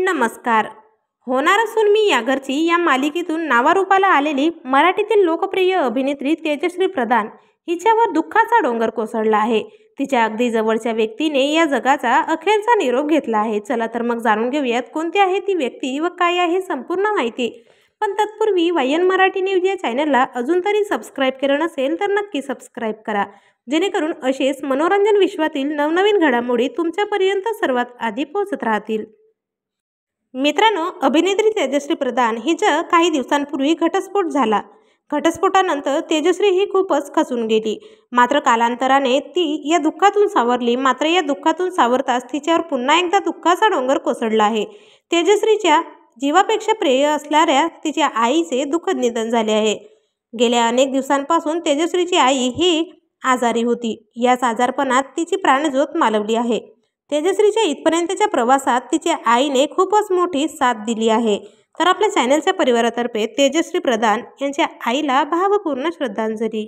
नमस्कार. होणार असून मी या घरची या मालिकेतून नावारूपाला आलेली मराठीतील लोकप्रिय अभिनेत्री तेजश्री प्रधान हिच्यावर दुःखाचा डोंगर कोसळला आहे. तिच्या अगदी जवळच्या व्यक्तीने या जगाचा अखेरचा निरोप घेतला आहे. चला तर मग जाणून घेऊयात कोणती आहे ती व्यक्ती व काय आहे संपूर्ण माहिती. पण तत्पूर्वी वायन मराठी न्यूज या चॅनलला अजून तरी सबस्क्राईब केलं नसेल तर नक्की सबस्क्राईब करा, जेणेकरून असेच मनोरंजन विश्वातील नवनवीन घडामोडी तुमच्यापर्यंत सर्वात आधी पोहोचत राहतील. मित्रांनो, अभिनेत्री तेजश्री प्रधान हिचा काही दिवसांपूर्वी घटस्फोट झाला. घटस्फोटानंतर तेजश्री ही खूपच खचून गेली. मात्र कालांतराने ती या दुःखातून सावरली. मात्र या दुःखातून सावरताच तिच्यावर पुन्हा एकदा दुःखाचा डोंगर कोसळला आहे. तेजश्रीच्या जीवापेक्षा प्रिय असणाऱ्या तिच्या आईचे दुःखद निधन झाले आहे. गेल्या अनेक दिवसांपासून तेजश्रीची आई ही आजारी होती. याच आजारपणात तिची प्राणज्योत मालवली आहे. तेजश्रीच्या इथपर्यंतच्या प्रवासात तिच्या आईने खूपच मोठी साथ दिली आहे. तर आपल्या चॅनलच्या परिवारातर्फे तेजश्री प्रधान यांच्या आईला भावपूर्ण श्रद्धांजली.